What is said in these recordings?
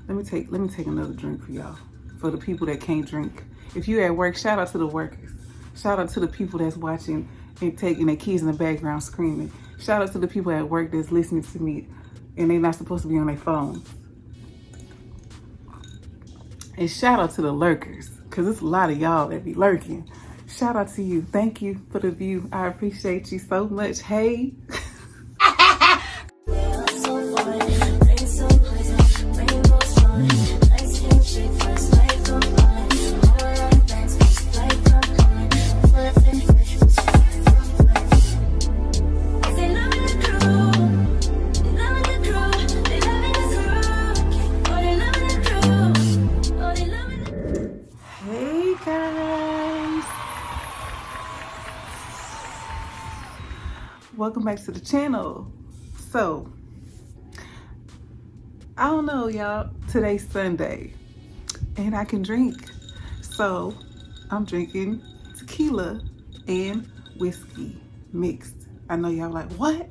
Let me take another drink for y'all. For the people that can't drink. If you're at work, shout out to the workers. Shout out to the people that's watching and taking their kids in the background screaming. Shout out to the people at work that's listening to me and they're not supposed to be on their phones. And shout out to the lurkers, because it's a lot of y'all that be lurking. Shout out to you. Thank you for the view. I appreciate you so much. Hey. Welcome back to the channel. So, I don't know, y'all. Today's Sunday and I can drink. So, I'm drinking tequila and whiskey mixed. I know y'all like, what?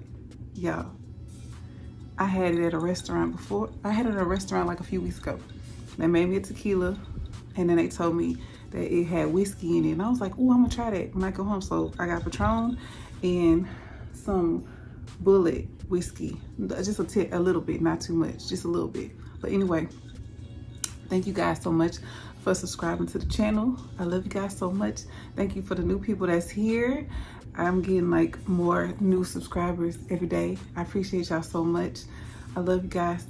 Y'all, I had it at a restaurant before. I had it at a restaurant like a few weeks ago. They made me a tequila and then they told me that it had whiskey in it. And I was like, oh, I'm gonna try that when I go home. So, I got Patron and some Bullet whiskey, just a little bit, not too much, just a little bit. But anyway, thank you guys so much for subscribing to the channel. I love you guys so much. Thank you for the new people that's here. I'm getting like more new subscribers every day. I appreciate y'all so much. I love you guys.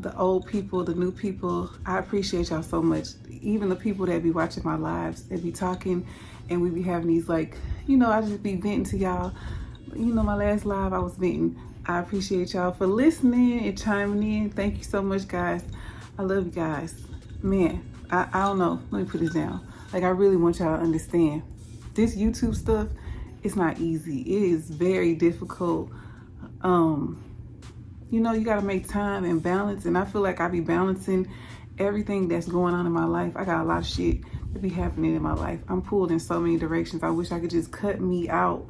The old people, the new people, I appreciate y'all so much. Even the people that be watching my lives, they be talking and we be having these like, you know, I just be venting to y'all. You know, my last live I was venting. I appreciate y'all for listening and chiming in. Thank you so much, guys. I love you guys. Man, I don't know. Let me put this down. Like, I really want y'all to understand. This YouTube stuff, it's not easy. It is very difficult. You know, you got to make time and balance. And I feel like I be balancing everything that's going on in my life. I got a lot of shit that be happening in my life. I'm pulled in so many directions. I wish I could just cut me out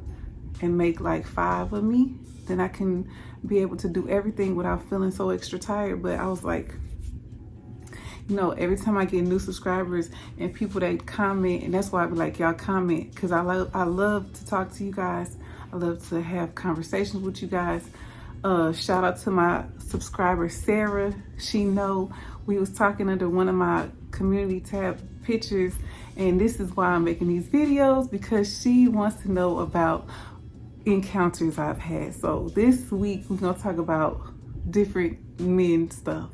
and make like 5 of me, then I can be able to do everything without feeling so extra tired. But I was like, you know, every time I get new subscribers and people that comment, and that's why I be like, y'all comment, because I love to talk to you guys. I love to have conversations with you guys. Shout out to my subscriber Sarah. She know we was talking under one of my community tab pictures, and this is why I'm making these videos, because she wants to know about encounters I've had. So this week we're gonna talk about different men stuff.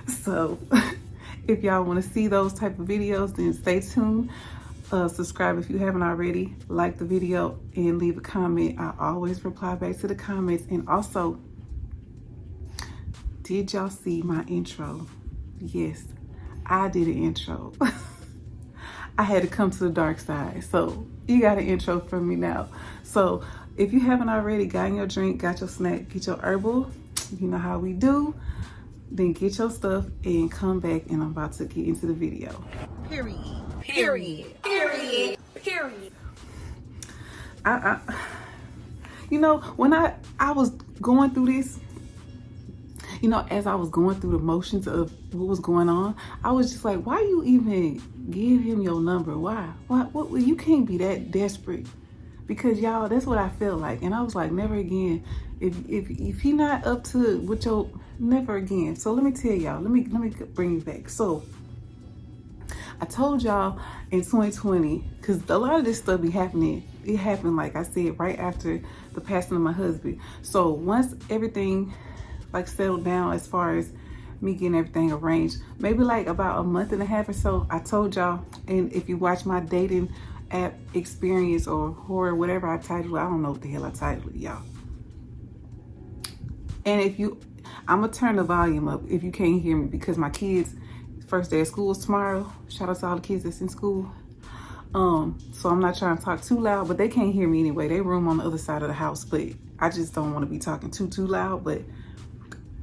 So if y'all want to see those type of videos, then stay tuned. Subscribe if you haven't already, like the video and leave a comment. I always reply back to the comments. And also, did y'all see my intro? Yes, I did an intro. I had to come to the dark side, so you got an intro from me now. So if you haven't already, got your drink, got your snack, get your herbal, you know how we do, then get your stuff and come back, and I'm about to get into the video. Period. Period. Period. Period. You know, when I was going through this, you know, as I was going through the motions of what was going on, I was just like, why you even give him your number? Why? What? You can't be that desperate. Because y'all, that's what I felt like. And I was like, never again. If he not up to what your, never again. So let me tell y'all, let me bring you back. So I told y'all in 2020, because a lot of this stuff be happening. It happened, like I said, right after the passing of my husband. So once everything like settled down as far as me getting everything arranged, maybe like about a month and a half or so, I told y'all, and if you watch my dating app experience or horror, whatever I titled, I don't know what the hell I titled it, y'all. And if you, I'm gonna turn the volume up if you can't hear me, because my kids, first day of school is tomorrow. Shout out to all the kids that's in school. So I'm not trying to talk too loud, but they can't hear me anyway. They room on the other side of the house, but I just don't want to be talking too loud. But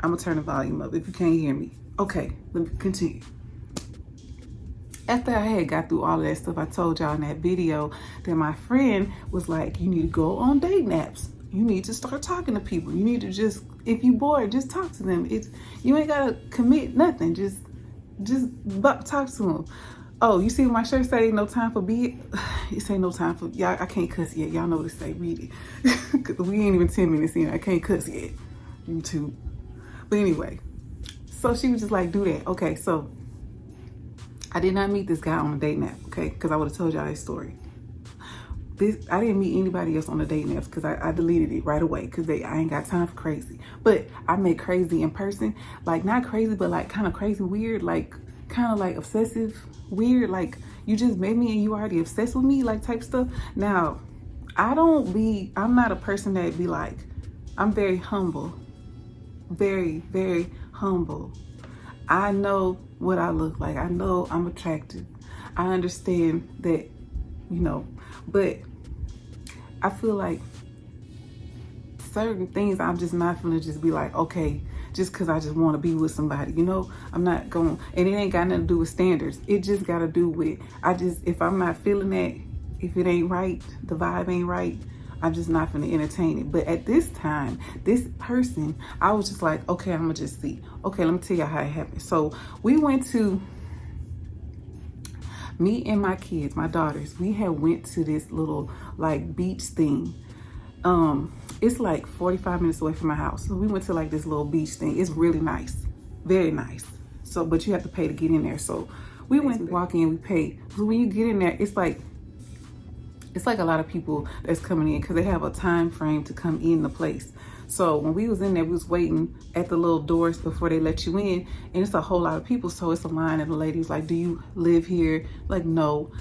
I'm gonna turn the volume up if you can't hear me. Okay, let me continue. After I had got through all of that stuff, I told y'all in that video that my friend was like, you need to go on date naps. You need to start talking to people. You need to just, if you bored, just talk to them. You ain't gotta commit nothing. Just Just talk to him. Oh, you see my shirt say no time for it? It say no time for, y'all, I can't cuss yet. Y'all know what it say, read it. Cause we ain't even 10 minutes in, I can't cuss yet. YouTube. But anyway, so she was just like, do that. Okay, so I did not meet this guy on a dating app, okay? Because I would have told y'all that story. I didn't meet anybody else on the dating apps because I deleted it right away because I ain't got time for crazy. But I met crazy in person, like not crazy, but like kind of crazy weird, like kind of like obsessive weird, like you just met me and you already obsessed with me, like type stuff. Now, I'm not a person that be like, I'm very humble, very, very humble. I know what I look like. I know I'm attractive. I understand that, you know, but I feel like certain things I'm just not gonna just be like, okay, just because I just want to be with somebody, you know. I'm not going, and it ain't got nothing to do with standards. It just got to do with, if I'm not feeling that, if it ain't right, the vibe ain't right, I'm just not gonna entertain it. But at this time, this person, I was just like, okay, I'm gonna just see. Okay, let me tell you how it happened. So we went to, me and my kids, my daughters, we had went to this little like beach thing. It's like 45 minutes away from my house. So we went to like this little beach thing. It's really nice, very nice. So, but you have to pay to get in there. So we went, walk in, we paid. So when you get in there, it's like a lot of people that's coming in because they have a time frame to come in the place. So when we was in there, we was waiting at the little doors before they let you in, and it's a whole lot of people. So it's a line, and the lady's like, do you live here? Like, no,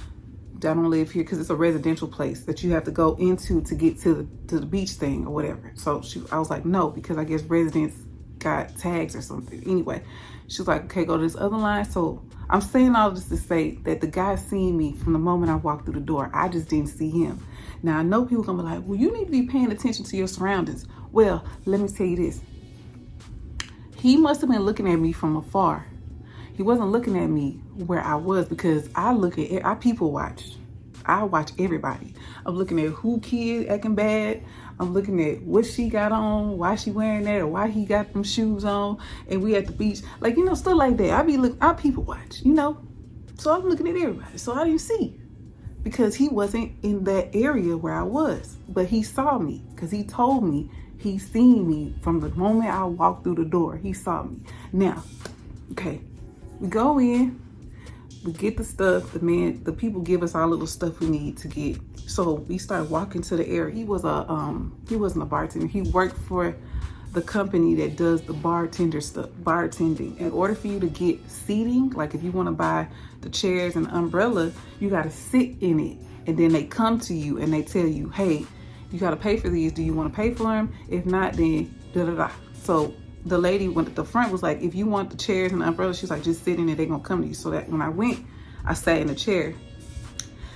I don't live here, because it's a residential place that you have to go into to get to the beach thing or whatever. So I was like, no, because I guess residents got tags or something. Anyway, she was like, okay, go to this other line. So I'm saying all this to say that the guy seen me from the moment I walked through the door. I just didn't see him. Now, I know people gonna be like, well, you need to be paying attention to your surroundings. Well, let me tell you this. He must have been looking at me from afar. He wasn't looking at me where I was, because I people watch. I watch everybody. I'm looking at who kid acting bad. I'm looking at what she got on, why she wearing that, or why he got them shoes on, and we at the beach. Like, you know, stuff like that. I people watch, you know? So I'm looking at everybody. So I didn't see, because he wasn't in that area where I was. But he saw me, because he told me he seen me from the moment I walked through the door. He saw me. Now, okay, we go in, we get the stuff. The people give us our little stuff we need to get. So we start walking to the area. He wasn't a bartender. He worked for the company that does the bartender stuff, bartending. In order for you to get seating, like if you want to buy the chairs and the umbrella, you got to sit in it. And then they come to you and they tell you, hey, you got to pay for these. Do you want to pay for them? If not, then da da da. So the lady went at the front was like, if you want the chairs and the umbrella, she's like, just sit in it, they're gonna come to you. So that when I went, I sat in the chair.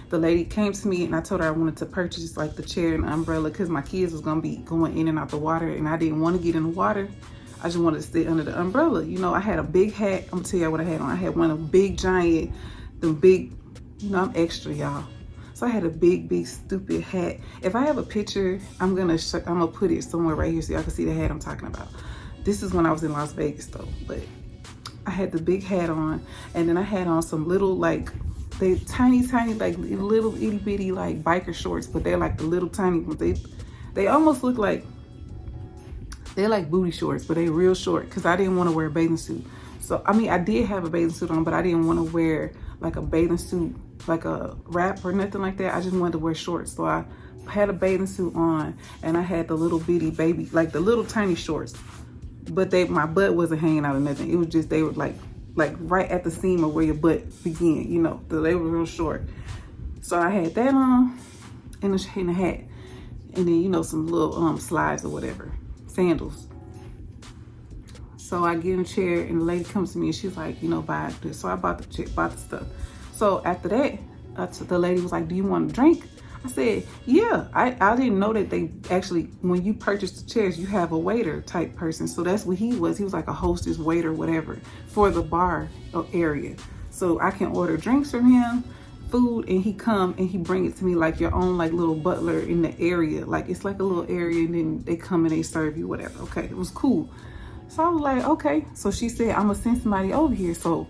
The lady came to me and I told her I wanted to purchase like the chair and the umbrella because my kids was gonna be going in and out the water, and I didn't want to get in the water. I just wanted to sit under the umbrella. You know, I had a big hat. I'm gonna tell you what I had on. I had one of the big giant, the big, you know, I'm extra, y'all. So I had a big, big, stupid hat. If I have a picture, I'm gonna put it somewhere right here so y'all can see the hat I'm talking about. This is when I was in Las Vegas though, but I had the big hat on, and then I had on some little, like, they tiny, like little itty bitty like biker shorts, but they're like the little tiny ones. They almost look like, they're like booty shorts, but they real short because I didn't want to wear a bathing suit. So, I mean, I did have a bathing suit on, but I didn't want to wear like a bathing suit, like a wrap or nothing like that. I just wanted to wear shorts. So I had a bathing suit on, and I had the little bitty baby, like the little tiny shorts. But my butt wasn't hanging out or nothing. It was just, they were like right at the seam of where your butt began, you know, they were real short. So I had that on and a hat, and then, you know, some little slides or whatever, sandals. So I get in a chair and the lady comes to me and she's like, you know, buy this. So I bought the stuff. So after that, the lady was like, do you want a drink? I said, yeah. I didn't know that they actually, when you purchase the chairs, you have a waiter type person. So that's what he was. He was like a hostess, waiter, whatever, for the bar area. So I can order drinks from him, food, and he come and he bring it to me like your own like little butler in the area. Like it's like a little area, and then they come and they serve you whatever. Okay, it was cool. So I was like, okay. So she said, I'm gonna send somebody over here. So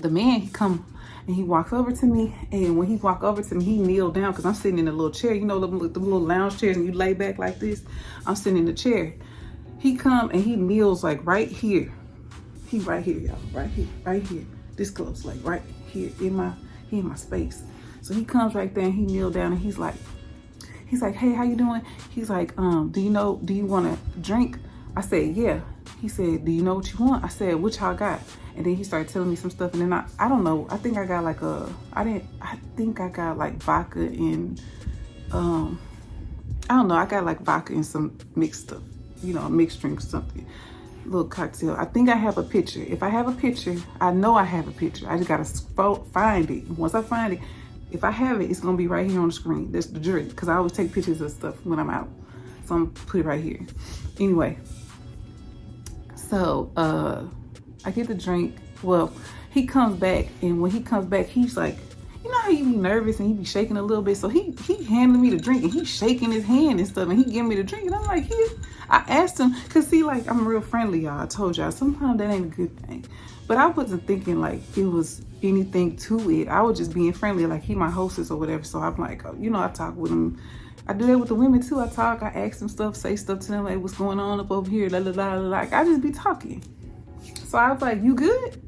the man, he come and he walks over to me, and when he walk over to me, he kneel down because I'm sitting in a little chair. You know, the little lounge chairs, and you lay back like this. I'm sitting in the chair. He come and he kneels like right here. He right here, y'all, right here, this close, like right here in my space. So he comes right there and he kneel down and he's like, hey, how you doing? He's like, do you want to drink? I said, yeah. He said, do you know what you want? I said, what y'all got? And then he started telling me some stuff, and then I don't know. I think I got like I think I got like vodka and I don't know. I got like vodka and some mixed stuff, you know, a mixed drink or something, little cocktail. I think I have a picture. If I have a picture, I know I have a picture. I just gotta find it. Once I find it, if I have it, it's gonna be right here on the screen. That's the drink, because I always take pictures of stuff when I'm out, so I'm gonna put it right here. Anyway, so I get the drink. Well, he comes back, and when he comes back, he's like, you know how you be nervous and he be shaking a little bit? So he handed me the drink, and he's shaking his hand and stuff, and he gave me the drink, and I'm like, I asked him, cause see, like, I'm real friendly, y'all. I told y'all, sometimes that ain't a good thing. But I wasn't thinking like it was anything to it. I was just being friendly, like he my hostess or whatever. So I'm like, you know, I talk with him. I do that with the women too. I talk, I ask them stuff, say stuff to them, like, what's going on up over here, la la la la. Like, I just be talking. So I was like, you good?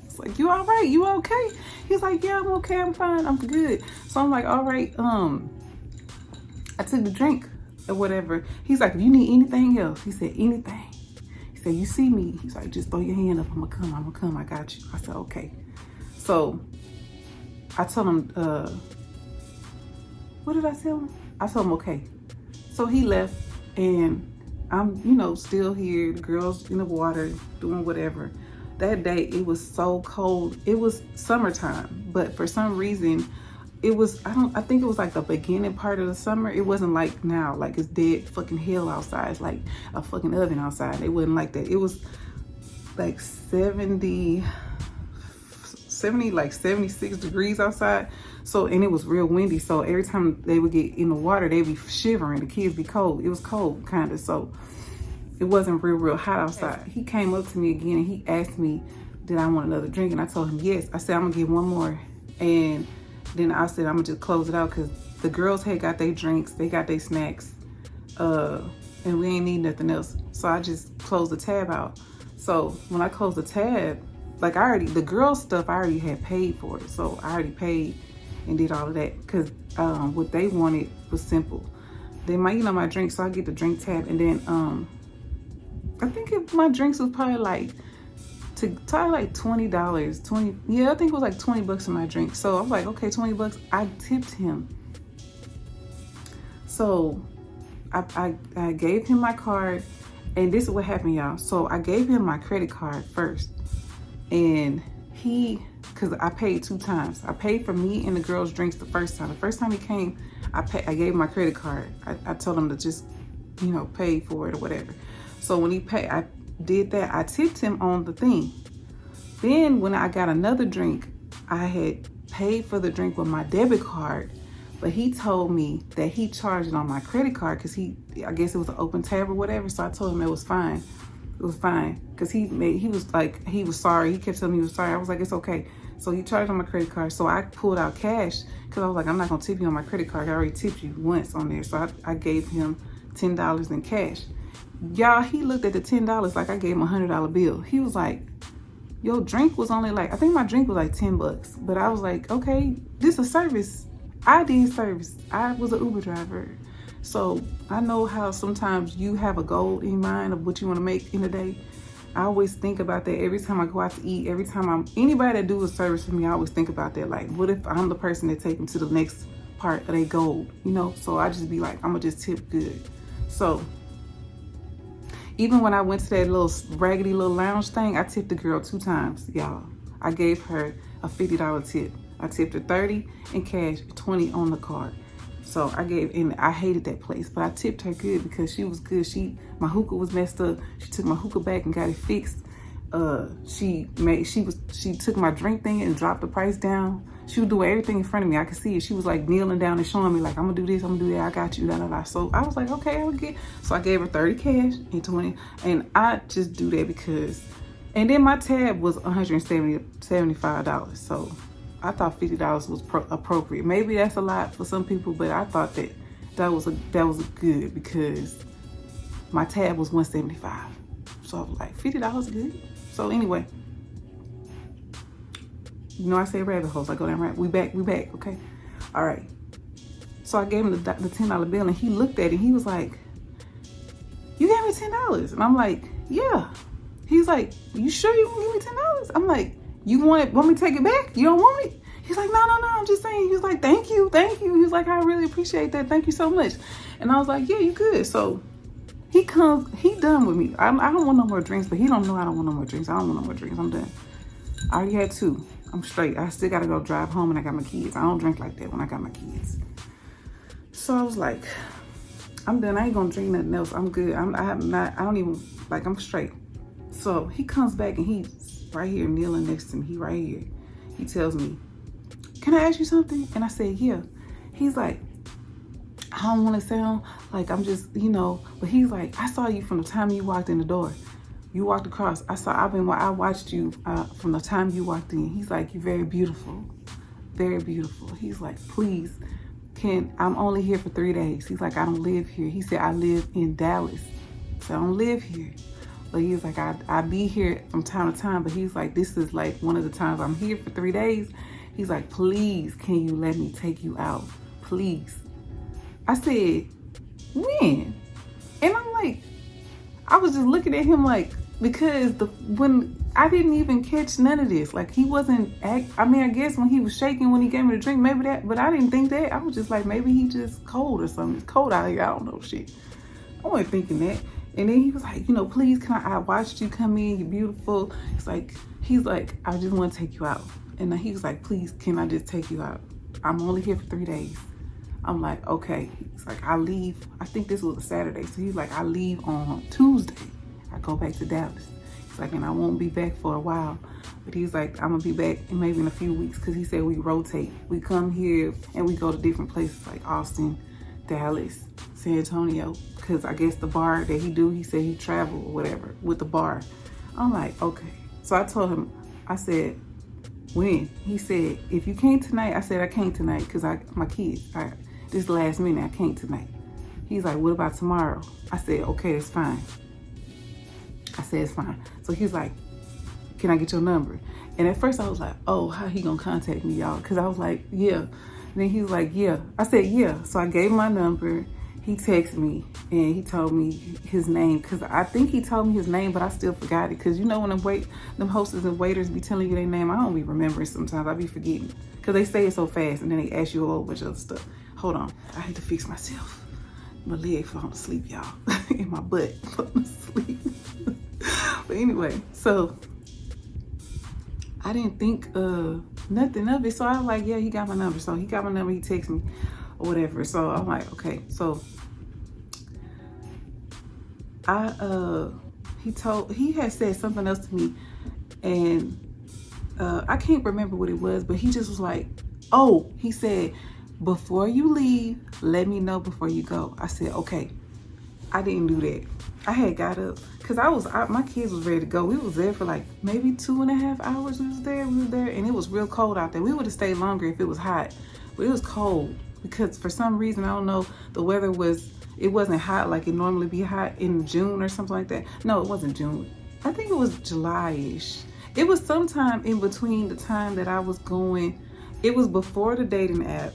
It's like, you all right? You okay? He's like, yeah, I'm okay, I'm fine, I'm good. So I'm like, all right, I took the drink or whatever. He's like, if you need anything else, he said, anything. He said, you see me? He's like, just throw your hand up, I'm gonna come, I got you. I said, okay. So I told him, what did I tell him? I told him, okay. So he left, and I'm, you know, still here, the girls in the water doing whatever. That day, it was so cold. It was summertime, but for some reason, it was, I think it was like the beginning part of the summer. It wasn't like now, like it's dead fucking hell outside. It's like a fucking oven outside. It wasn't like that. It was like 70, like 76 degrees outside. So, and it was real windy. So every time they would get in the water, they'd be shivering. The kids be cold. It was cold, kind of. So it wasn't real hot outside. He came up to me again and he asked me, did I want another drink? And I told him yes. I said, I'm gonna get one more. And then I said, I'm gonna just close it out, because the girls had got their drinks, they got their snacks, and we ain't need nothing else. So I just closed the tab out. So when I closed the tab, like the girls stuff, I already had paid for it. So I already paid and did all of that, because what they wanted was simple. They might, you know, my drink, so I get the drink tab, and then I think my drinks was probably like $20, yeah, I think it was like 20 bucks in my drink. So I was like, okay, 20 bucks. I tipped him. So I gave him my card, and this is what happened, y'all. So I gave him my credit card first, and because I paid 2 times. I paid for me and the girls' drinks the first time. The first time he came, I gave him my credit card. I told him to just, you know, pay for it or whatever. So when he paid, I did that. I tipped him on the thing. Then when I got another drink, I had paid for the drink with my debit card, but he told me that he charged it on my credit card because I guess it was an open tab or whatever. So I told him it was fine. It was fine, because he was like, he was sorry. He kept telling me he was sorry. I was like, it's okay. So he charged on my credit card. So I pulled out cash, because I was like, I'm not gonna tip you on my credit card. I already tipped you once on there. So I gave him $10 in cash. Y'all, he looked at the $10 like I gave him a $100 bill. He was like, your drink was only like, I think my drink was like 10 bucks. But I was like, okay, this is a service. I did service. I was an Uber driver. So I know how sometimes you have a goal in mind of what you want to make in a day. I always think about that every time I go out to eat. Every time anybody that do a service for me, I always think about that. Like, what if I'm the person that take them to the next part of their goal, you know? So I just be like, I'm gonna just tip good. So even when I went to that little raggedy little lounge thing, I tipped the girl 2 times, y'all. I gave her a $50 tip. I tipped her 30 in cash, 20 on the card. So and I hated that place, but I tipped her good because she was good. My hookah was messed up. She took my hookah back and got it fixed. She took my drink thing and dropped the price down. She was doing everything in front of me. I could see it. She was like kneeling down and showing me like, I'm gonna do this, I'm gonna do that, I got you, da da da. So I was like, okay, I'll get. So I gave her 30 cash and 20, and I just do that because And then my tab was $175. So I thought $50 was appropriate. Maybe that's a lot for some people, but I thought that was good because my tab was $175. So I was like, $50 good. So anyway, you know, I say rabbit holes, I go down right. We back, okay? All right. So I gave him the $10 bill and he looked at it. He was like, you gave me $10. And I'm like, yeah. He's like, you sure you gonna give me $10? I'm like, you want me to take it back? You don't want it? He's like, no, I'm just saying. He was like, thank you. He was like, I really appreciate that. Thank you so much. And I was like, yeah, you good. So he done with me. I don't want no more drinks, but he don't know I don't want no more drinks. I don't want no more drinks. I'm done. I already had 2. I'm straight. I still gotta go drive home and I got my kids. I don't drink like that when I got my kids. So I was like, I'm done. I ain't gonna drink nothing else. I'm good. I'm straight. So he comes back and he's right here kneeling next to me. He right here. He tells me, can I ask you something? And I said, yeah. He's like, I don't want to sound like I'm just, you know, but he's like, I saw you from the time you walked in the door. You walked across. I watched you from the time you walked in. He's like, you're very beautiful. Very beautiful. He's like, please, I'm only here for 3 days. He's like, I don't live here. He said, I live in Dallas. So I don't live here. But he's like, I be here from time to time. But he's like, this is like one of the times I'm here for 3 days. He's like, please, can you let me take you out? Please. I said, when? And I'm like, I was just looking at him like, because when I didn't even catch none of this. Like he wasn't, I guess when he was shaking when he gave me the drink, maybe that, but I didn't think that. I was just like, maybe he just cold or something. It's cold out here. I don't know shit. I wasn't thinking that. And then he was like, you know, please, I watched you come in, you're beautiful. He's like, I just want to take you out. And then he was like, please, can I just take you out? I'm only here for 3 days. I'm like, okay. He's like, I leave. I think this was a Saturday. So he's like, I leave on Tuesday. I go back to Dallas. He's like, and I won't be back for a while. But he's like, I'm gonna be back maybe in a few weeks because he said we rotate. We come here and we go to different places like Austin, Dallas, San Antonio. Because I guess the bar that he said he traveled or whatever with the bar. I'm like, okay. So I told him, I said, when? He said, if you can't tonight, I said, I can't tonight because my kids, this last minute, I can't tonight. He's like, what about tomorrow? I said, okay, it's fine. I said, it's fine. So he's like, can I get your number? And at first I was like, oh, how he gonna contact me, y'all? Because I was like, yeah. And then he was like, yeah. I said, yeah. So I gave him my number. He texted me and he told me his name because I think he told me his name, but I still forgot it. Because you know when them hostess and waiters be telling you their name, I don't be remembering sometimes. I be forgetting because they say it so fast and then they ask you a whole bunch of other stuff. Hold on. I had to fix myself. My leg falling asleep, y'all. In my butt falling asleep. But anyway, so I didn't think nothing of it. So I was like, yeah, he got my number. So he got my number. He texted me or whatever. So I'm like, okay. So he had said something else to me and I can't remember what it was, but he just was like, oh, he said, before you leave, let me know before you go. I said, okay. I didn't do that. I had got up because my kids was ready to go. We was there for like maybe 2.5 hours. We was there and it was real cold out there. We would have stayed longer if it was hot, but it was cold because for some reason, I don't know, the weather it wasn't hot like it normally be hot in June or something like that. No, it wasn't June. I think it was July-ish. It was sometime in between the time that I was going. It was before the dating app.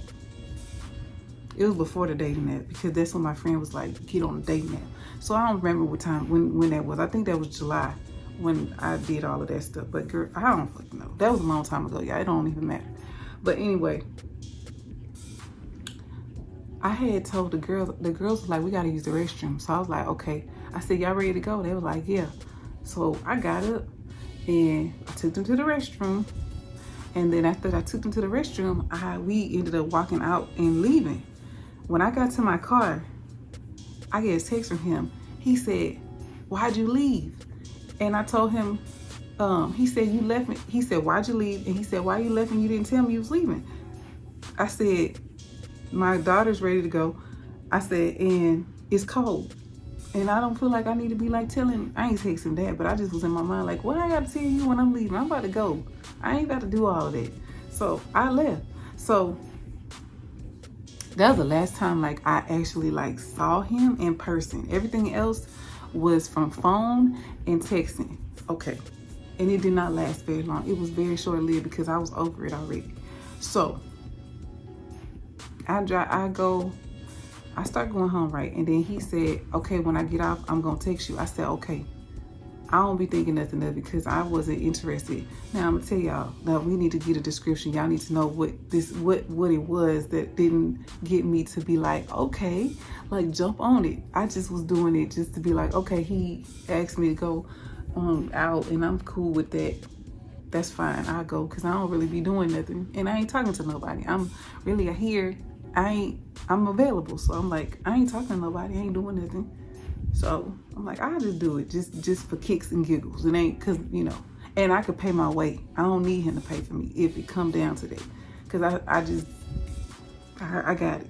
It was before the dating app because that's when my friend was like, get on the dating app. So I don't remember what time, when that was. I think that was July when I did all of that stuff. But girl, I don't fucking know. That was a long time ago, y'all. It don't even matter. But anyway, I had told the girls was like, we gotta use the restroom. So I was like, okay. I said, y'all ready to go? They was like, yeah. So I got up and I took them to the restroom. And then after I took them to the restroom, we ended up walking out and leaving. When I got to my car, I get a text from him. He said, why'd you leave? And I told him, he said, you left me. He said, why'd you leave? And he said, why you left and you didn't tell me you was leaving? I said, my daughter's ready to go. I said, and it's cold. And I don't feel like I need to be like telling, I ain't texting that, but I just was in my mind like, what I got to tell you when I'm leaving? I'm about to go. I ain't got to do all of that. So I left. So that was the last time like I actually like saw him in person. Everything else was from phone and texting. Okay. And it did not last very long. It was very short-lived because I was over it already. So I start going home, right? And then he said, okay, when I get off, I'm gonna text you. I said, okay. I don't be thinking nothing of it because I wasn't interested. Now I'm gonna tell y'all that we need to get a description. Y'all need to know what it was that didn't get me to be like, okay, like jump on it. I just was doing it just to be like, okay, he asked me to go out and I'm cool with that. That's fine, I'll go because I don't really be doing nothing and I ain't talking to nobody. I'm really here. I'm available. So I'm like, I ain't talking to nobody. I ain't doing nothing. So I'm like, I'll just do it just for kicks and giggles. It ain't cause, you know, and I could pay my way. I don't need him to pay for me if it come down to that. Cause I got it.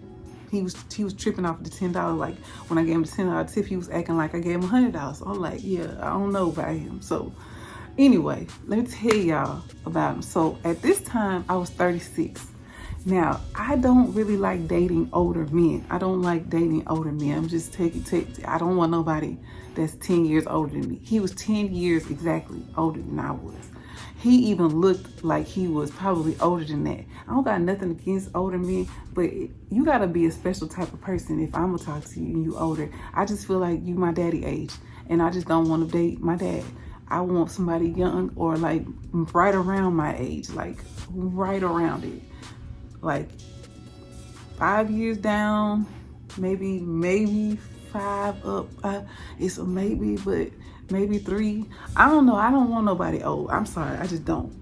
He was tripping off the $10. Like when I gave him the $10 tip, he was acting like I gave him $100. So I'm like, yeah, I don't know about him. So anyway, let me tell y'all about him. So at this time I was 36. Now, I don't really like dating older men. I don't like dating older men. I'm just I don't want nobody that's 10 years older than me. He was 10 years exactly older than I was. He even looked like he was probably older than that. I don't got nothing against older men, but you gotta be a special type of person if I'm gonna talk to you and you older. I just feel like you my daddy age, and I just don't want to date my dad. I want somebody young or like right around my age, like right around it. Like 5 years down, maybe 5 up. It's a maybe, but maybe 3. I don't know. I don't want nobody old. I'm sorry. I just don't.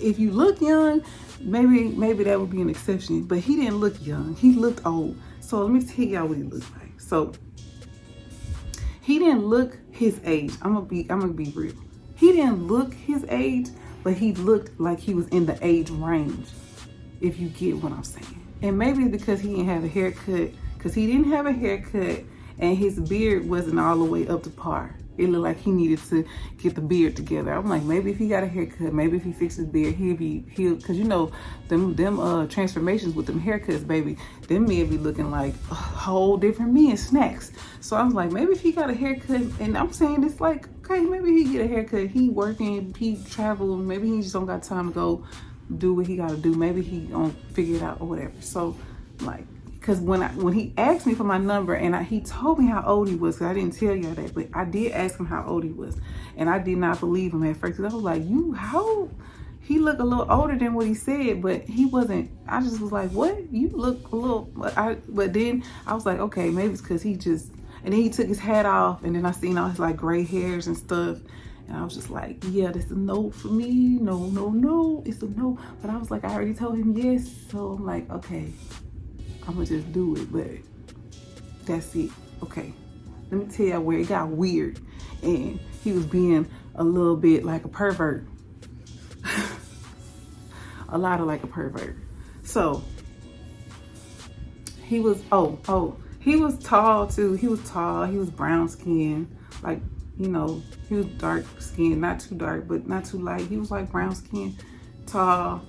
If you look young, maybe that would be an exception. But he didn't look young. He looked old. So let me tell y'all what he looked like. So he didn't look his age. I'm gonna be real. He didn't look his age, but he looked like he was in the age range. If you get what I'm saying. And maybe it's because he didn't have a haircut, because he didn't have a haircut and his beard wasn't all the way up to par. It looked like he needed to get the beard together. I'm like, maybe if he got a haircut, maybe if he fixed his beard, he'll, cause you know, them transformations with them haircuts, baby, them men be looking like a whole different men, snacks. So I was like, maybe if he got a haircut, and I'm saying it's like, okay, maybe he get a haircut, he working, he traveled, maybe he just don't got time to go do what he gotta do. Maybe he gonna figure it out or whatever. So like, cause when he asked me for my number and he told me how old he was, cause I didn't tell y'all that, but I did ask him how old he was, and I did not believe him at first. Cause I was like, how? He looked a little older than what he said, but he wasn't. I just was like, what? You look a little. But then I was like, okay, maybe it's cause he just. And then he took his hat off, and then I seen all his like gray hairs and stuff. And I was just like, yeah, this is a no for me. No, it's a no. But I was like, I already told him yes. So I'm like, okay, I'm gonna just do it. But that's it. Okay, let me tell you where it got weird. And he was being a little bit like a pervert. A lot of like a pervert. So he was, he was tall too. He was tall. He was brown skin. Like, you know, he was dark skin, not too dark, but not too light. He was like brown skin, tall.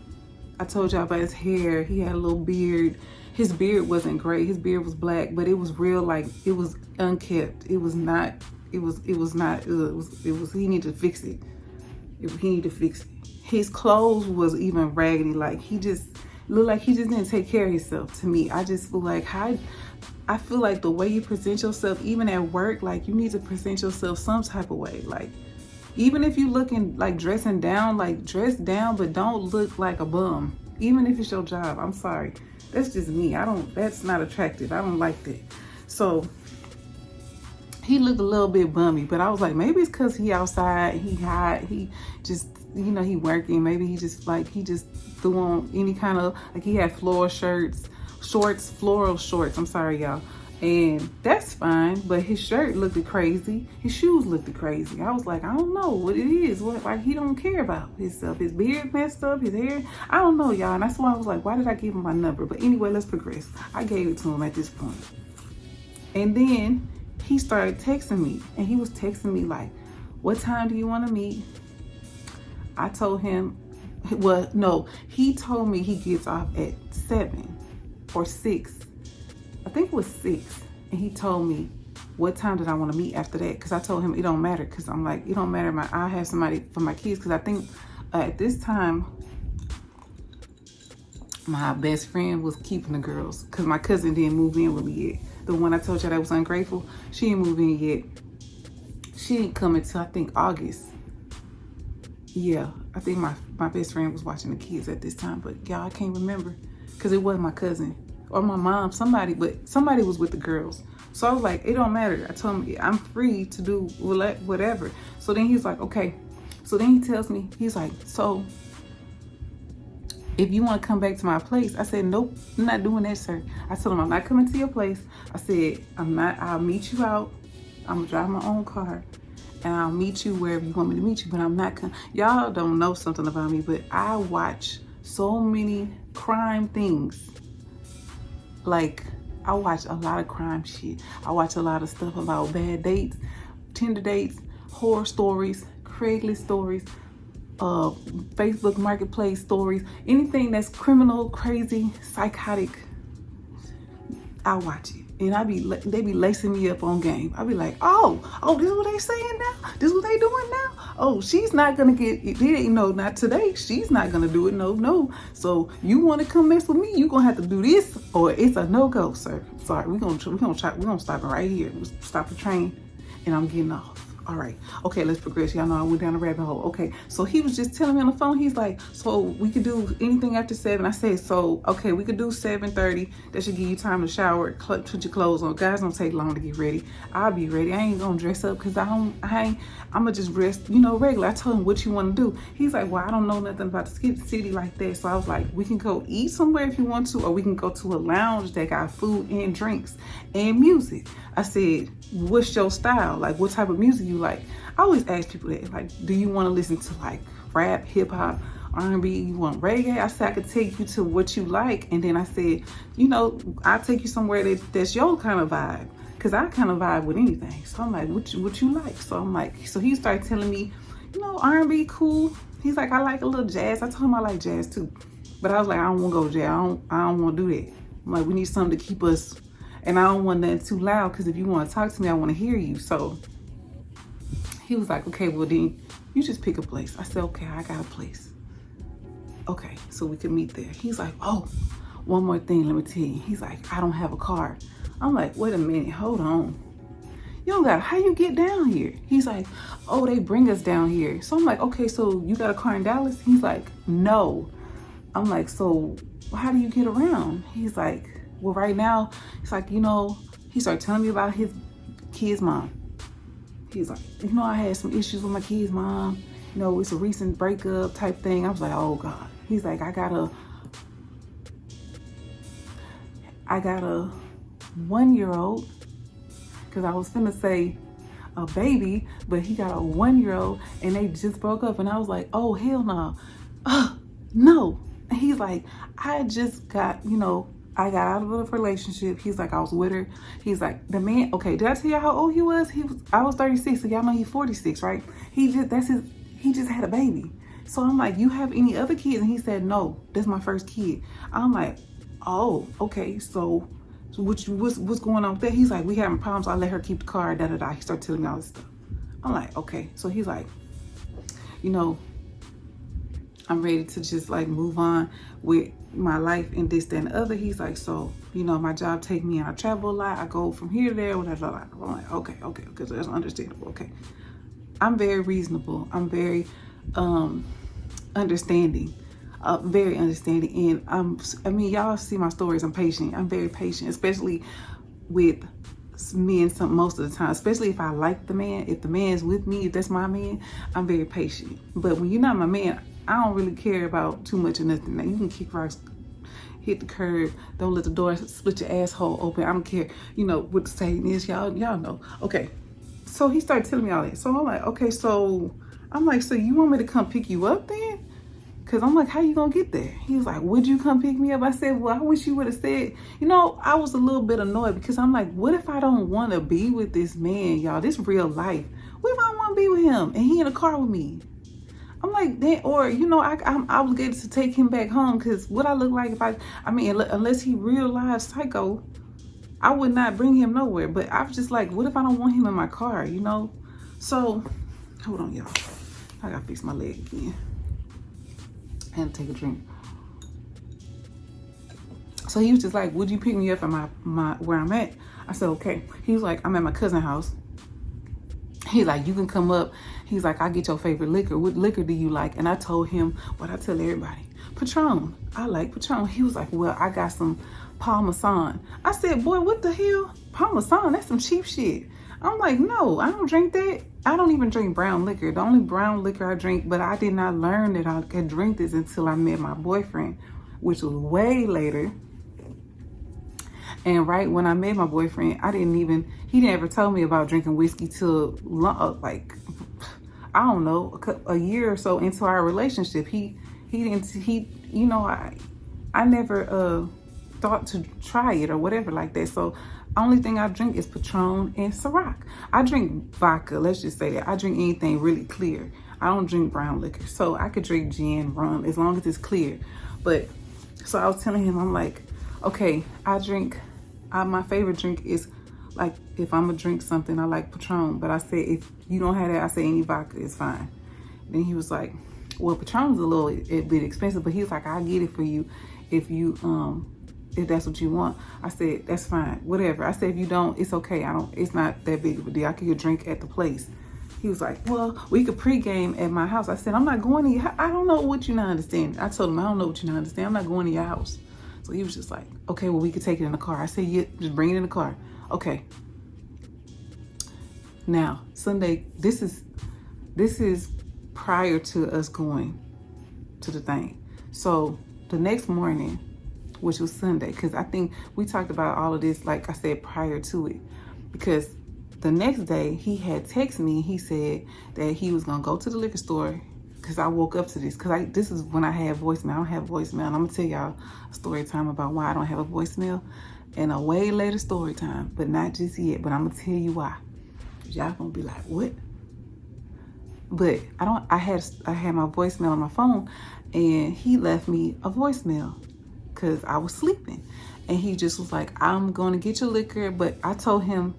I told y'all about his hair. He had a little beard. His beard wasn't gray. His beard was black, but it was real, like it was unkept. He needed to fix it. He needed to fix it. His clothes was even raggedy. Like he just looked like he just didn't take care of himself to me. I just feel like I feel like the way you present yourself, even at work, like you need to present yourself some type of way. Like, even if you looking like dressing down, like dress down, but don't look like a bum. Even if it's your job, I'm sorry. That's just me. That's not attractive. I don't like that. So he looked a little bit bummy, but I was like, maybe it's cause he outside, he hot, he just, you know, he working. Maybe he just threw on any kind of, like he had floral shorts. I'm sorry, y'all. And that's fine, but his shirt looked crazy. His shoes looked crazy. I was like, I don't know what it is. Like he don't care about himself. His beard messed up, his hair. I don't know, y'all. And that's why I was like, why did I give him my number? But anyway, let's progress. I gave it to him at this point. And then he started texting me, and he was texting me like, what time do you want to meet? I told him, well, no, he told me he gets off at 7 or 6. I think it was 6. And he told me, what time did I want to meet after that? Because I told him it don't matter. Because I'm like, it don't matter. I have somebody for my kids. Because I think at this time, my best friend was keeping the girls. Because my cousin didn't move in with me yet. The one I told you that was ungrateful, she didn't move in yet. She didn't come until I think August. Yeah, I think my best friend was watching the kids at this time. But y'all, I can't remember. Because it wasn't my cousin or my mom, somebody was with the girls. So I was like, it don't matter. I told him I'm free to do whatever. So then he's like, okay. So then he tells me, he's like, so if you want to come back to my place, I said, nope, I'm not doing that, sir. I told him I'm not coming to your place. I said, I'll meet you out. I'm gonna drive my own car and I'll meet you wherever you want me to meet you, but I'm not gonna, y'all don't know something about me, but I watch so many crime things. Like, I watch a lot of crime shit. I watch a lot of stuff about bad dates, Tinder dates, horror stories, Craigslist stories, Facebook Marketplace stories, anything that's criminal, crazy, psychotic, I watch it. And they be lacing me up on game. I be like, oh, this is what they saying now? This is what they doing now? Oh, she's not gonna get it. No, not today. She's not gonna do it. No. So you wanna come mess with me? You gonna have to do this, or it's a no-go, sir. Sorry, we're gonna stop it right here. Stop the train, and I'm getting off. All right, okay, let's progress. Y'all know I went down a rabbit hole. Okay, so he was just telling me on the phone, he's like, so we could do anything after 7. I said, so, okay, we could do 7:30. That should give you time to shower, put your clothes on. Guys don't take long to get ready. I'll be ready. I ain't gonna dress up because I'm gonna just dress, regular. I told him, what you wanna do? He's like, well, I don't know nothing about the city like that. So I was like, we can go eat somewhere if you want to, or we can go to a lounge that got food and drinks and music. I said, what's your style? Like, what type of music you like? I always ask people that, like, do you want to listen to like rap, hip hop, R&B? You want reggae? I said I could take you to what you like, and then I said, I'll take you somewhere that's your kind of vibe, because I kind of vibe with anything. So I'm like, what you like? So I'm like, so he started telling me, R&B cool. He's like, I like a little jazz. I told him I like jazz too, but I was like, I don't want to go jazz. I don't want to do that. I'm like, we need something to keep us. And I don't want that too loud, because if you want to talk to me, I want to hear you. So he was like, okay, well then you just pick a place. I said, okay, I got a place. Okay, so we could meet there. He's like, oh, one more thing, let me tell you. He's like, I don't have a car. I'm like, wait a minute, hold on. You don't got, how you get down here? He's like, oh, they bring us down here. So I'm like, okay, so you got a car in Dallas? He's like, no. I'm like, so how do you get around? He's like, well, right now, it's like, he started telling me about his kid's mom. He's like, I had some issues with my kid's mom. It's a recent breakup type thing. I was like, oh God. He's like, I got a 1-year-old, because I was finna say a baby, but he got a 1-year-old and they just broke up. And I was like, oh, hell no. No. And he's like, I just got, I got out of a relationship. He's like, I was with her. He's like, the man, okay, did I tell you how old he was? I was 36, so y'all know he's 46, right? He just had a baby. So I'm like, you have any other kids? And he said, no, that's my first kid. I'm like, oh, okay, so what's going on with that? He's like, we having problems. I let her keep the car, da-da-da. He started telling me all this stuff. I'm like, okay. So he's like, I'm ready to just like move on with my life and this, that, and the other. He's like, so, my job take me and I travel a lot. I go from here to there, whatever. I'm like, okay, because that's understandable. Okay. I'm very reasonable. I'm very understanding. Very understanding. And y'all see my stories. I'm patient. I'm very patient, especially with men most of the time, especially if I like the man. If the man is with me, if that's my man, I'm very patient. But when you're not my man, I don't really care about too much or nothing. Now, you can kick rocks, hit the curb, don't let the door split your asshole open. I don't care, what the saying is. Y'all know. Okay. So he started telling me all that. So I'm like, okay, so you want me to come pick you up then? Cause I'm like, how you gonna get there? He was like, would you come pick me up? I said, well, I wish you would have said, you know, I was a little bit annoyed because I'm like, what if I don't want to be with this man, y'all? This real life. What if I want to be with him and he in a car with me? I'm like, that, or, you know, I'm obligated to take him back home because what I look like if I mean, unless he real life psycho, I would not bring him nowhere. But I was just like, what if I don't want him in my car, you know? So, hold on, y'all. I gotta fix my leg again. And take a drink. So he was just like, would you pick me up at my where I'm at? I said, okay. He was like, I'm at my cousin's house. He's like, you can come up. He's like, I get your favorite liquor. What liquor do you like? And I told him what I tell everybody. Patron. I like Patron. He was like, well, I got some Parmesan. I said, boy, what the hell? Parmesan, that's some cheap shit. I'm like, no, I don't drink that. I don't even drink brown liquor. The only brown liquor I drink, but I did not learn that I could drink this until I met my boyfriend, which was way later. And right when I met my boyfriend, he didn't ever tell me about drinking whiskey till like, I don't know, a year or so into our relationship. You know, I never thought to try it or whatever like that. So only thing I drink is Patron and Ciroc. I drink vodka, let's just say that. I drink anything really clear. I don't drink brown liquor. So I could drink gin, rum, as long as it's clear. But, so I was telling him, I'm like, okay, my favorite drink is, like, if I'm gonna drink something, I like Patron. But I said, if you don't have that, I say any vodka is fine. Then he was like, well, Patron's a bit expensive, but he's like, I'll get it for you if that's what you want. I said, that's fine, whatever. I said, if you don't, it's okay. It's not that big of a deal. I could get a drink at the place. He was like, well, we could pregame at my house. I said, I'm not going to your house. I don't know what you're not understanding. I told him, I don't know what you're not understanding. I'm not going to your house. So he was just like, okay, well, we could take it in the car. I said, yeah, just bring it in the car. Okay. Now, Sunday, this is prior to us going to the thing. So the next morning, which was Sunday, because I think we talked about all of this, like I said, prior to it. Because the next day, he had texted me. He said that he was going to go to the liquor store, because I woke up to this. Because this is when I had voicemail. I don't have voicemail. And I'm going to tell y'all a story time about why I don't have a voicemail. And a way later story time, but not just yet. But I'm going to tell you why. Y'all going to be like, what? But I had my voicemail on my phone, and he left me a voicemail because I was sleeping. And he just was like, I'm going to get your liquor. But I told him,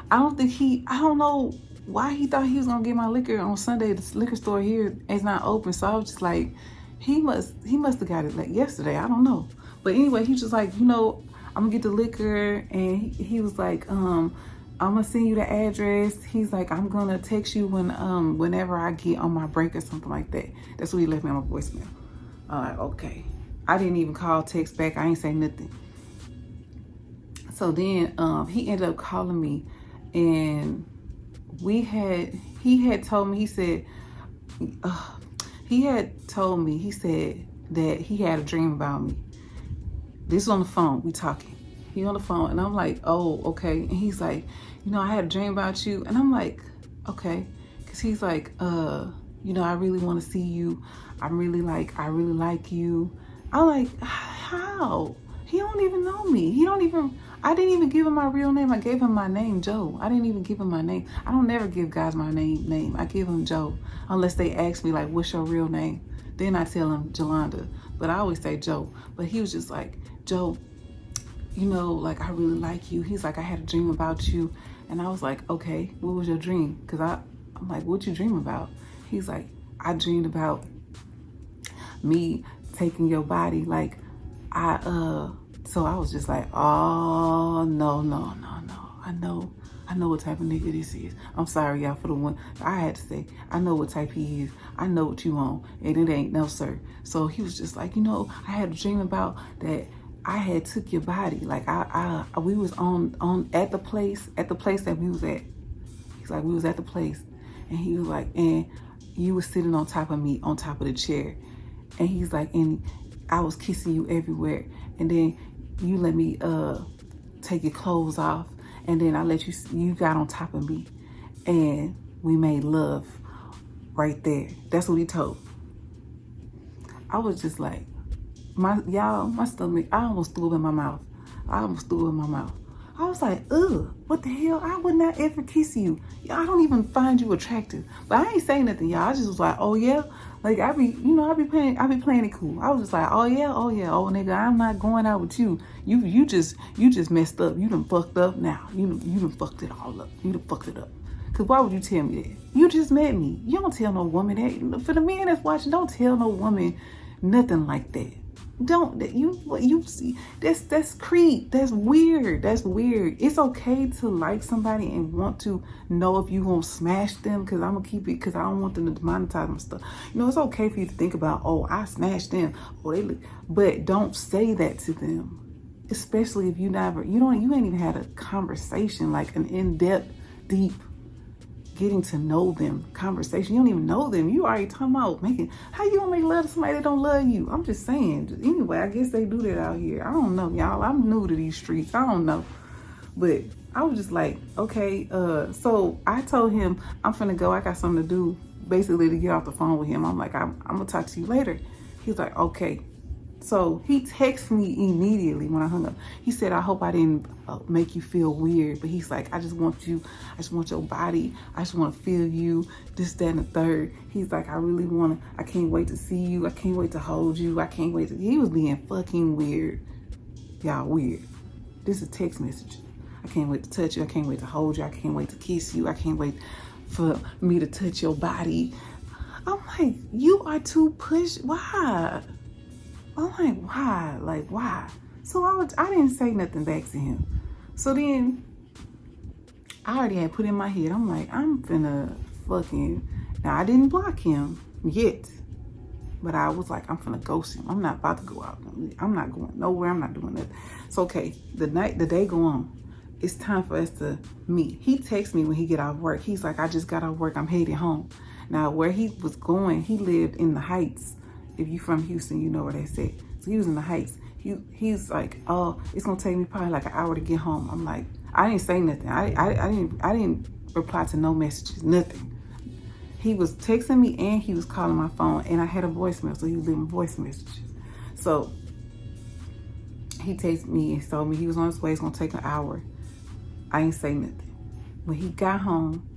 I don't know why he thought he was going to get my liquor on Sunday. The liquor store here is not open. So I was just like, he must have got it like yesterday. I don't know. But anyway, he was just like, you know, I'm going to get the liquor. And he was like, I'm going to send you the address. He's like, I'm going to text you whenever I get on my break or something like that. That's what he left me on my voicemail. I'm like, okay. I didn't even call, text back. I ain't say nothing. So then he ended up calling me, and he had told me, he said that he had a dream about me. This is on the phone, we talking. He on the phone, and I'm like, oh, okay. And he's like, you know, I had a dream about you. And I'm like, okay. Cause he's like, you know, I really want to see you. I really like you. I'm like, how? He don't even know me. I didn't even give him my real name. I gave him my name, Joe. I didn't even give him my name. I don't never give guys my name. I give him Joe, unless they ask me like, what's your real name? Then I tell him Joelanda, but I always say Joe. But he was just like, Joe, you know, like, I really like you. He's like, I had a dream about you. And I was like, okay, what was your dream? Cause I'm like, what you dream about? He's like, I dreamed about me taking your body. Like, so I was just like, oh, no. I know what type of nigga this is. I'm sorry, y'all, for the one. I had to say, I know what type he is. I know what you want. And it ain't no, sir. So he was just like, you know, I had a dream about that I had took your body. Like, we was at the place that we was at. He's like, we was at the place. And he was like, and you was sitting on top of me, on top of the chair. And he's like, and I was kissing you everywhere. And then you let me take your clothes off. And then I let you got on top of me. And we made love right there. That's what he told. I was just like, my stomach, I almost threw up in my mouth. I was like, ugh, what the hell? I would not ever kiss you. I don't even find you attractive. But I ain't saying nothing, y'all. I just was like, oh yeah. Like I be playing it cool. I was just like, oh yeah, oh nigga, I'm not going out with you. You just messed up. You done fucked up now. You done fucked it all up. You done fucked it up. Cause why would you tell me that? You just met me. You don't tell no woman that. For the men that's watching, don't tell no woman nothing like that. Don't you see that's creep. That's weird. It's okay to like somebody and want to know if you gonna smash them, because I'm gonna keep it, because I don't want them to demonetize my stuff. You know, it's okay for you to think about, oh, I smashed them, oh they look, but don't say that to them. Especially if you ain't even had a conversation, like an in-depth, deep getting to know them conversation. You don't even know them. You already talking about how you gonna make love to somebody that don't love you? I'm just saying. Anyway, I guess they do that out here. I don't know, y'all. I'm new to these streets. I don't know. But I was just like, okay, so I told him I'm finna go. I got something to do, basically to get off the phone with him. I'm like, I'm gonna talk to you later. He's like, okay. So he texted me immediately when I hung up. He said, I hope I didn't make you feel weird. But he's like, I just want your body. I just want to feel you, this, that, and the third. He's like, I can't wait to see you. I can't wait to hold you. He was being fucking weird. Y'all, weird. This is a text message. I can't wait to touch you. I can't wait to hold you. I can't wait to kiss you. I can't wait for me to touch your body. I'm like, you are too pushy. Why? I'm like, why? Like, why? So I didn't say nothing back to him. So then I already had put in my head, I'm like, I'm finna fucking, now I didn't block him yet, but I was like, I'm finna ghost him. I'm not about to go out. I'm not going nowhere. I'm not doing nothing. So, okay, the day go on. It's time for us to meet. He texts me when he get off work. He's like, I just got off work. I'm headed home. Now, where he was going, he lived in the Heights. If you from Houston, you know where that's at. So he was in the Heights. He's like, oh, it's gonna take me probably like an hour to get home. I'm like, I didn't say nothing. I didn't reply to no messages, nothing. He was texting me and he was calling my phone, and I had a voicemail, so he was leaving voice messages. So he texted me and told me he was on his way. It's gonna take an hour. I didn't say nothing. When he got home,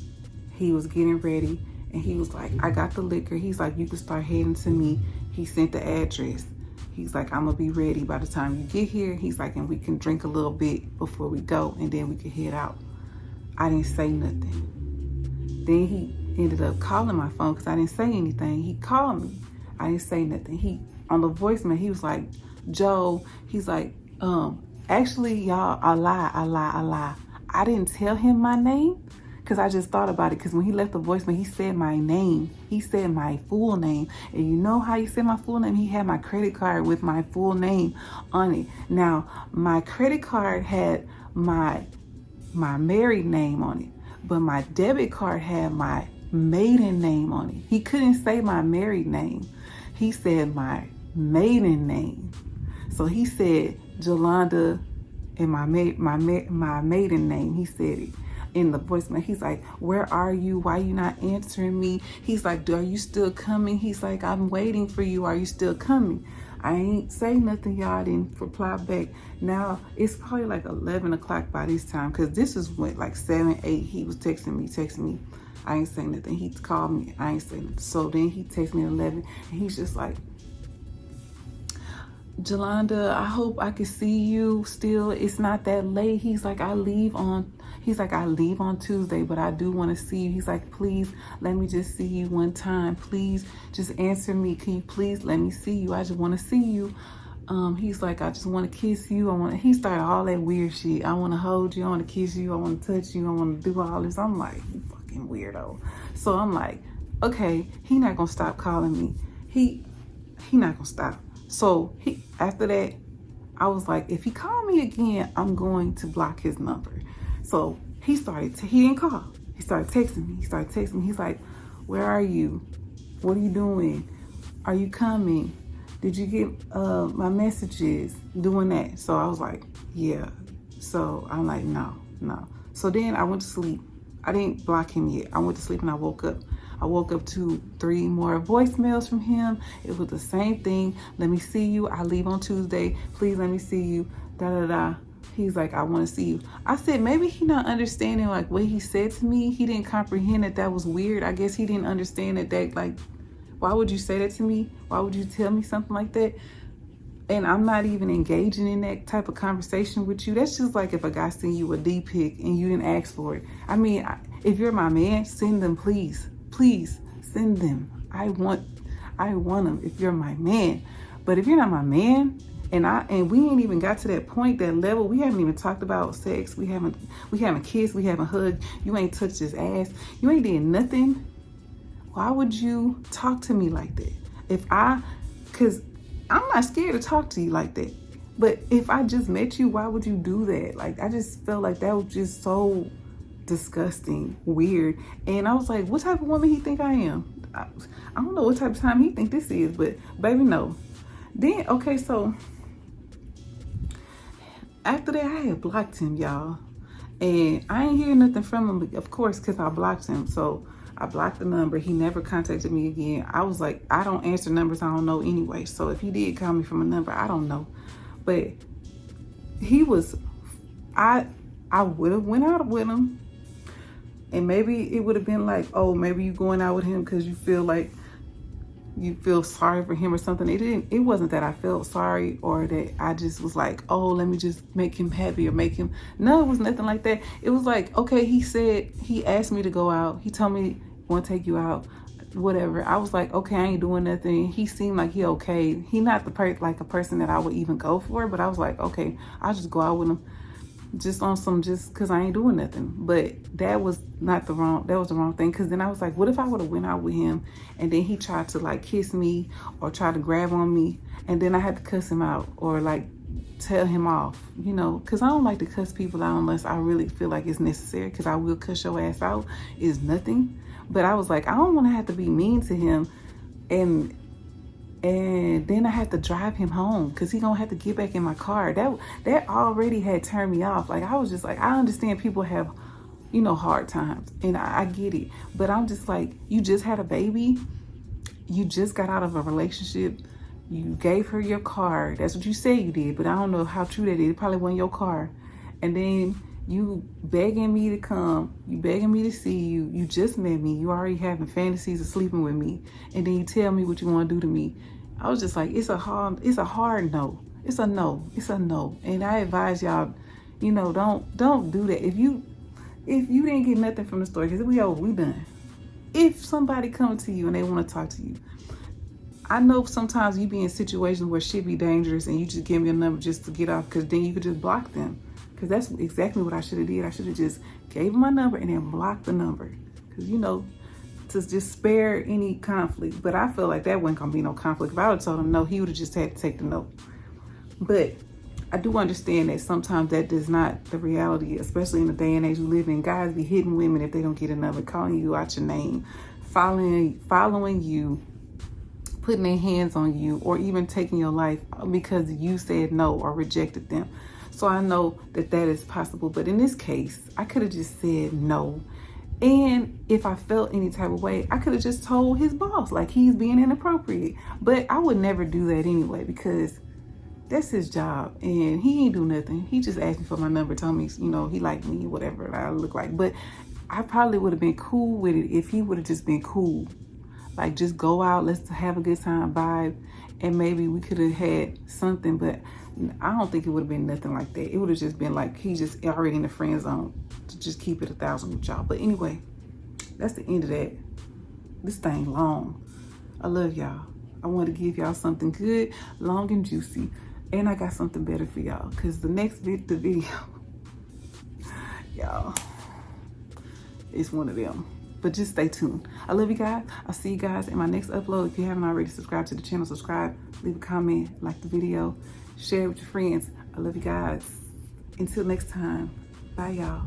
he was getting ready, and he was like, I got the liquor. He's like, you can start heading to me. He sent the address. He's like, I'm gonna be ready by the time you get here. He's like, and we can drink a little bit before we go, and then we can head out. I didn't say nothing. Then he ended up calling my phone because I didn't say anything. He called me. I didn't say nothing. On the voicemail, he was like, Joe, he's like, actually, y'all, I lie. I didn't tell him my name, because I just thought about it, because when he left the voicemail, he said my name. He said my full name. And you know how he said my full name? He had my credit card with my full name on it. Now, my credit card had my married name on it, but my debit card had my maiden name on it. He couldn't say my married name. He said my maiden name. So he said Joelanda and my maiden name. He said it in the voicemail. He's like, where are you? Why you not answering me? He's like, are you still coming? He's like, I'm waiting for you. Are you still coming? I ain't say nothing, y'all. I didn't reply back. Now it's probably like 11 o'clock by this time, because this is when like 7, 8, he was texting me. I ain't saying nothing. He called me. I ain't saying nothing. So then he texted me at 11, and he's just like, Joelanda, I hope I can see you still. It's not that late. He's like, I leave on Tuesday, but I do want to see you. He's like, please let me just see you one time. Please just answer me. Can you please let me see you? I just want to see you. He's like, I just want to kiss you. He started all that weird shit. I want to hold you. I want to kiss you. I want to touch you. I want to do all this. I'm like, you fucking weirdo. So I'm like, okay, he not going to stop calling me. He not going to stop. So after that, I was like, if he called me again, I'm going to block his number. So he didn't call. He started texting me. He's like, where are you? What are you doing? Are you coming? Did you get my messages? Doing that. So I was like, yeah. So I'm like, no. So then I went to sleep. I didn't block him yet. I went to sleep and I woke up. I woke up to 3 more voicemails from him. It was the same thing. Let me see you. I leave on Tuesday. Please let me see you. Da da da. He's like, I want to see you. I said, maybe he not understanding like what he said to me. He didn't comprehend that was weird. I guess he didn't understand that like, why would you say that to me? Why would you tell me something like that? And I'm not even engaging in that type of conversation with you. That's just like if a guy sent you a D pic and you didn't ask for it. I mean, if you're my man, send them, please. Please send them. I want them if you're my man. But if you're not my man, and we ain't even got to that point, that level, we haven't even talked about sex. We haven't kissed, we haven't hugged. You ain't touched his ass. You ain't did nothing. Why would you talk to me like that? Cause I'm not scared to talk to you like that. But if I just met you, why would you do that? Like, I just felt like that was just so disgusting, weird. And I was like, what type of woman he think I am? I don't know what type of time he think this is, but baby, no. Then, okay, so after that, I had blocked him, y'all. And I ain't hear nothing from him, of course, because I blocked him. So I blocked the number. He never contacted me again. I was like, I don't answer numbers I don't know anyway. So if he did call me from a number, I don't know. But he was, I would have went out with him. And maybe it would have been like, oh, maybe you going out with him because you feel like you feel sorry for him or something. It wasn't that I felt sorry or that I just was like, oh, let me just make him happy or make him. No, it was nothing like that. It was like, okay, he asked me to go out. He told me, want to take you out, whatever. I was like, okay, I ain't doing nothing. He seemed like he okay. He not like a person that I would even go for, but I was like, okay, I'll just go out with him just on some, just cause I ain't doing nothing. But that was the wrong thing. Cause then I was like, what if I would have went out with him and then he tried to like kiss me or try to grab on me and then I had to cuss him out or like tell him off, you know, cause I don't like to cuss people out unless I really feel like it's necessary, cause I will cuss your ass out. It's nothing. But I was like, I don't want to have to be mean to him and then I had to drive him home because he gonna have to get back in my car. That already had turned me off. Like, I was just like, I understand people have, you know, hard times and I get it. But I'm just like, you just had a baby. You just got out of a relationship. You gave her your car. That's what you said you did, but I don't know how true that is. It probably wasn't your car. And then you begging me to come, you begging me to see you, you just met me, you already having fantasies of sleeping with me, and then you tell me what you want to do to me. I was just like, it's a hard no. It's a no. And I advise y'all, you know, don't do that. If you didn't get nothing from the story, because we done. If somebody comes to you and they want to talk to you, I know sometimes you be in situations where shit be dangerous and you just give me a number just to get off, because then you could just block them. Because that's exactly what I should have did. I should have just gave him my number and then blocked the number. Because, you know, to just spare any conflict. But I feel like that wasn't going to be no conflict. If I would have told him no, he would have just had to take the no. But I do understand that sometimes that is not the reality, especially in the day and age we live in. Guys be hitting women if they don't get a number, calling you out your name, following you, putting their hands on you, or even taking your life because you said no or rejected them. So I know that is possible. But in this case, I could have just said no. And if I felt any type of way, I could have just told his boss, like, he's being inappropriate. But I would never do that anyway, because that's his job. And he ain't do nothing. He just asked me for my number, told me, you know, he liked me, whatever I look like. But I probably would have been cool with it if he would have just been cool. Like, just go out, let's have a good time, vibe. And maybe we could have had something, but I don't think it would have been nothing like that. It would have just been like, he just already in the friend zone to just keep it 1,000 with y'all. But anyway, that's the end of that. This thing long. I love y'all. I want to give y'all something good, long and juicy. And I got something better for y'all, because the next video, y'all, it's one of them. But just stay tuned. I love you guys. I'll see you guys in my next upload. If you haven't already subscribed to the channel, subscribe, leave a comment, like the video, share it with your friends. I love you guys. Until next time, bye y'all.